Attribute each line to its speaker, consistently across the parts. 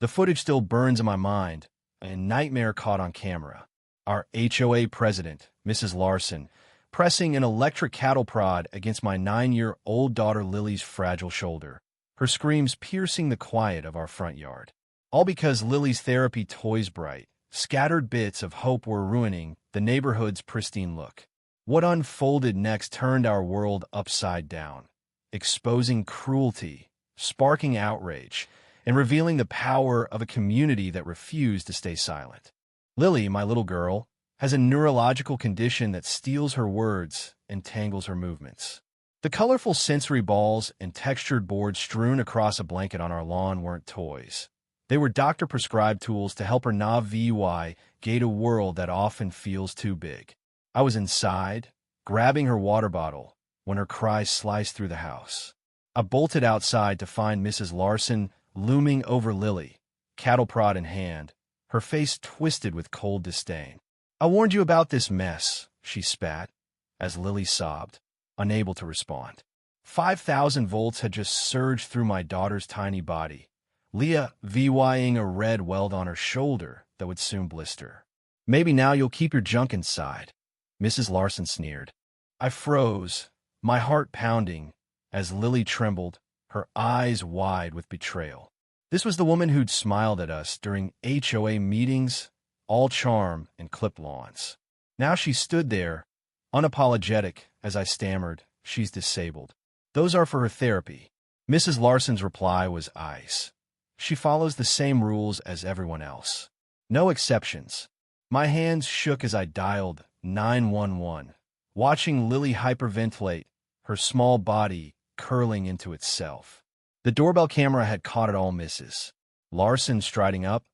Speaker 1: The footage still burns in my mind, a nightmare caught on camera. Our HOA president, Mrs. Larson, pressing an electric cattle prod against my 9-year-old daughter Lily's fragile shoulder, her screams piercing the quiet of our front yard. All because Lily's therapy toys bright, scattered bits of hope were ruining the neighborhood's pristine look. What unfolded next turned our world upside down, exposing cruelty, sparking outrage, and revealing the power of a community that refused to stay silent. Lily, my little girl, has a neurological condition that steals her words and tangles her movements. The colorful sensory balls and textured boards strewn across a blanket on our lawn weren't toys. They were doctor-prescribed tools to help her navigate a world that often feels too big. I was inside, grabbing her water bottle, when her cries sliced through the house. I bolted outside to find Mrs. Larson looming over Lily, cattle prod in hand, her face twisted with cold disdain. "I warned you about this mess," she spat, as Lily sobbed, unable to respond. 5,000 volts had just surged through my daughter's tiny body, leaving a red welt on her shoulder that would soon blister. "Maybe now you'll keep your junk inside," Mrs. Larson sneered. I froze, my heart pounding, as Lily trembled, her eyes wide with betrayal. This was the woman who'd smiled at us during HOA meetings, all charm and clipped lawns. Now she stood there, unapologetic, as I stammered, "She's disabled. Those are for her therapy." Mrs. Larson's reply was ice. "She follows the same rules as everyone else. No exceptions." My hands shook as I dialed 911, watching Lily hyperventilate, her small body curling into itself. The doorbell camera had caught it all. Mrs. Larson striding up,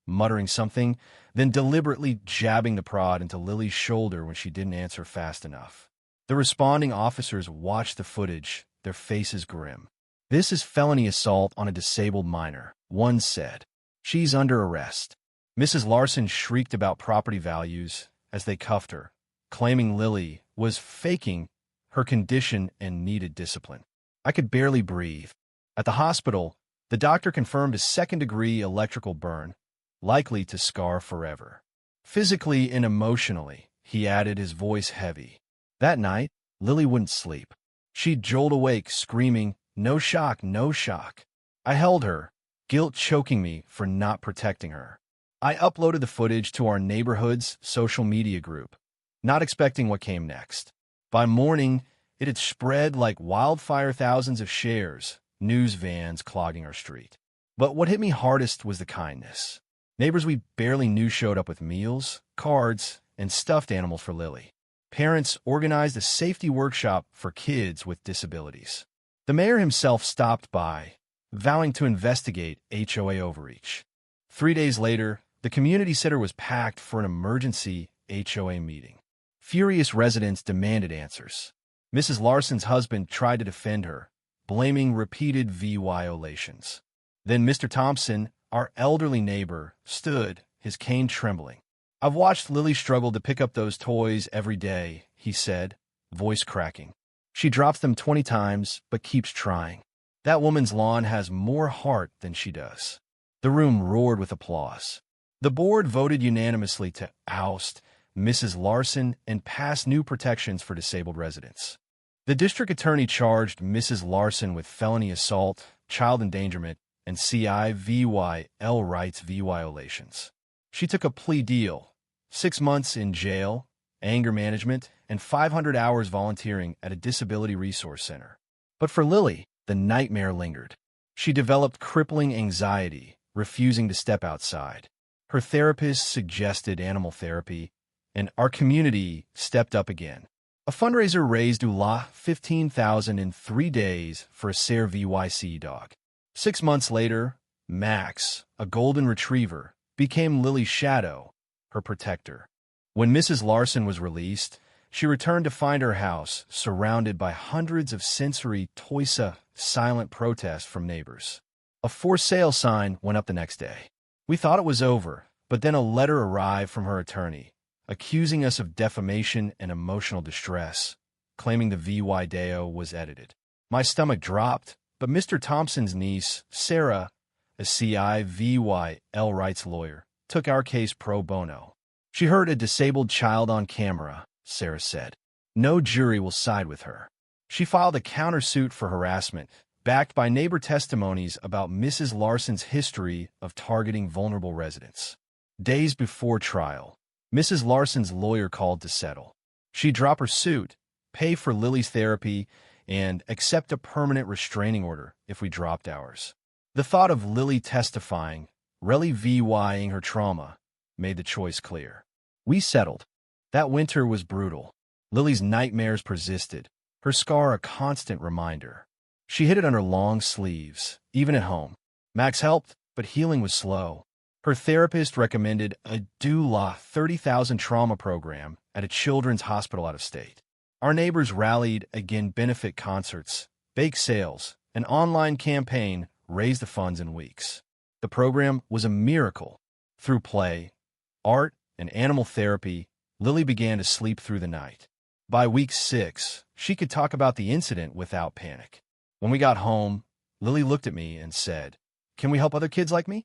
Speaker 1: muttering something, then deliberately jabbing the prod into Lily's shoulder when she didn't answer fast enough. The responding officers watched the footage, their faces grim. "This is felony assault on a disabled minor," one said. "She's under arrest." Mrs. Larson shrieked about property values as they cuffed her, claiming Lily was faking her condition and needed discipline. I could barely breathe. At the hospital, the doctor confirmed a second-degree electrical burn, likely to scar forever. "Physically and emotionally," he added, his voice heavy. That night, Lily wouldn't sleep. She'd jolt awake, screaming, "No shock, no shock." I held her, guilt choking me for not protecting her. I uploaded the footage to our neighborhood's social media group, not expecting what came next. By morning, it had spread like wildfire, thousands of shares, news vans clogging our street. But what hit me hardest was the kindness. Neighbors we barely knew showed up with meals, cards, and stuffed animals for Lily. Parents organized a safety workshop for kids with disabilities. The mayor himself stopped by, vowing to investigate HOA overreach. 3 days later, the community center was packed for an emergency HOA meeting. Furious residents demanded answers. Mrs. Larson's husband tried to defend her, blaming repeated violations. Then Mr. Thompson, our elderly neighbor, stood, his cane trembling. "I've watched Lily struggle to pick up those toys every day," he said, voice cracking. "She drops them 20 times, but keeps trying. That woman's lawn has more heart than she does." The room roared with applause. The board voted unanimously to oust Mrs. Larson and pass new protections for disabled residents. The district attorney charged Mrs. Larson with felony assault, child endangerment, and civil rights violations. She took a plea deal, 6 months in jail, anger management, and 500 hours volunteering at a disability resource center. But for Lily, the nightmare lingered. She developed crippling anxiety, refusing to step outside. Her therapist suggested animal therapy, and our community stepped up again. A fundraiser raised $15,000 in 3 days for a Serre VYC dog. 6 months later, Max, a golden retriever, became Lily's shadow, her protector. When Mrs. Larson was released, she returned to find her house surrounded by hundreds of sensory toys, silent protests from neighbors. A for sale sign went up the next day. We thought it was over, but then a letter arrived from her attorney, accusing us of defamation and emotional distress, claiming the video was edited. My stomach dropped, but Mr. Thompson's niece, Sarah, a civil rights lawyer, took our case pro bono. She heard a disabled child on camera, Sarah said. No jury will side with her. She filed a countersuit for harassment, backed by neighbor testimonies about Mrs. Larson's history of targeting vulnerable residents. Days before trial, Mrs. Larson's lawyer called to settle. She'd drop her suit, pay for Lily's therapy, and accept a permanent restraining order if we dropped ours. The thought of Lily testifying, relieving her trauma, made the choice clear. We settled. That winter was brutal. Lily's nightmares persisted, her scar a constant reminder. She hid it under long sleeves, even at home. Max helped, but healing was slow. Her therapist recommended a doula $30,000 trauma program at a children's hospital out of state. Our neighbors rallied again benefit concerts, bake sales, an online campaign raised the funds in weeks. The program was a miracle. Through play, art, and animal therapy, Lily began to sleep through the night. By week 6, she could talk about the incident without panic. When we got home, Lily looked at me and said, "Can we help other kids like me?"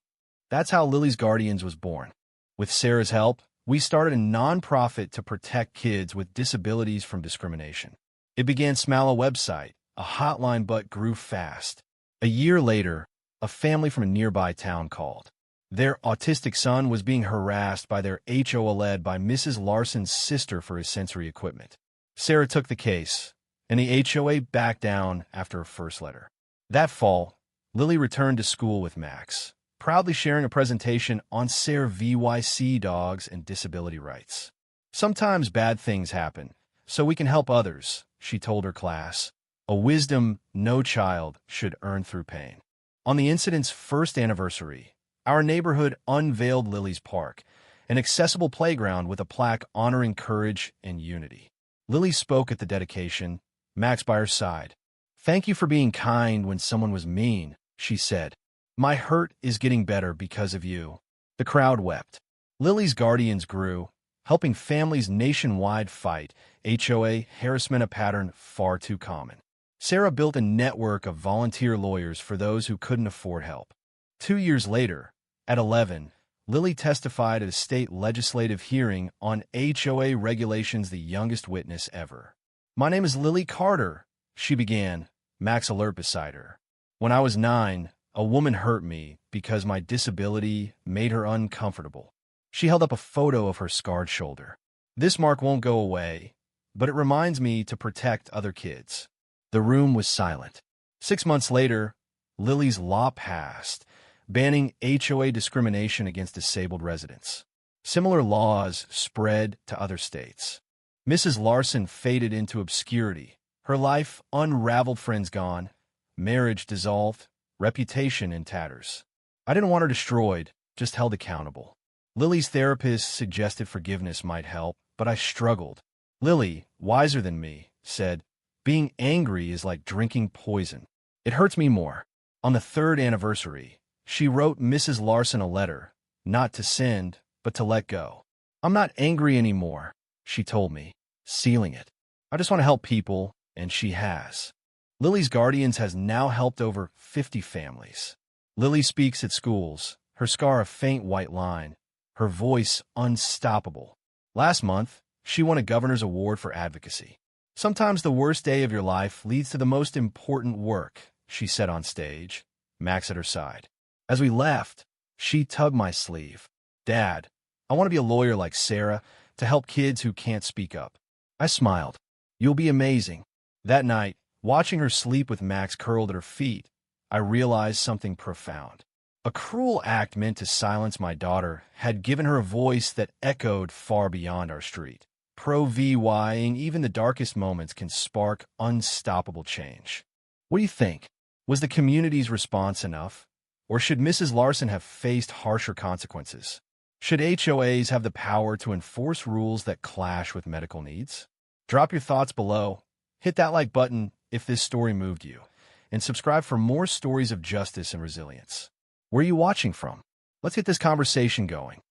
Speaker 1: That's how Lily's Guardians was born. With Sarah's help, we started a nonprofit to protect kids with disabilities from discrimination. It began small a website, a hotline, but grew fast. A year later, a family from a nearby town called. Their autistic son was being harassed by their HOA led by Mrs. Larson's sister for his sensory equipment. Sarah took the case, and the HOA backed down after her first letter. That fall, Lily returned to school with Max, proudly sharing a presentation on Sarah VYC dogs and disability rights. Sometimes bad things happen, so we can help others, she told her class, a wisdom no child should earn through pain. On the incident's first anniversary, our neighborhood unveiled Lily's Park, an accessible playground with a plaque honoring courage and unity. Lily spoke at the dedication, Max by her side. "Thank you for being kind when someone was mean," she said. "My hurt is getting better because of you." The crowd wept. Lily's Guardians grew, helping families nationwide fight HOA harassment, a pattern far too common. Sarah built a network of volunteer lawyers for those who couldn't afford help. 2 years later, at 11, Lily testified at a state legislative hearing on HOA regulations, the youngest witness ever. "My name is Lily Carter," she began, Max alert beside her. "When I was 9, a woman hurt me because my disability made her uncomfortable." She held up a photo of her scarred shoulder. "This mark won't go away, but it reminds me to protect other kids." The room was silent. 6 months later, Lily's law passed, banning HOA discrimination against disabled residents. Similar laws spread to other states. Mrs. Larson faded into obscurity, her life unraveled, friends gone, marriage dissolved, reputation in tatters. I didn't want her destroyed, just held accountable. Lily's therapist suggested forgiveness might help, but I struggled. Lily, wiser than me, said, "Being angry is like drinking poison. It hurts me more." On the 3rd anniversary, she wrote Mrs. Larson a letter, not to send, but to let go. "I'm not angry anymore," she told me, sealing it. "I just want to help people," and she has. Lily's Guardians has now helped over 50 families. Lily speaks at schools, her scar a faint white line, her voice unstoppable. Last month, she won a governor's award for advocacy. "Sometimes the worst day of your life leads to the most important work," she said on stage, Max at her side. As we left, she tugged my sleeve. "Dad, I want to be a lawyer like Sarah to help kids who can't speak up." I smiled. "You'll be amazing." That night, watching her sleep with Max curled at her feet, I realized something profound. A cruel act meant to silence my daughter had given her a voice that echoed far beyond our street. Pro-VYing, even the darkest moments can spark unstoppable change. What do you think? Was the community's response enough? Or should Mrs. Larson have faced harsher consequences? Should HOAs have the power to enforce rules that clash with medical needs? Drop your thoughts below. Hit that like button if this story moved you. And subscribe for more stories of justice and resilience. Where are you watching from? Let's get this conversation going.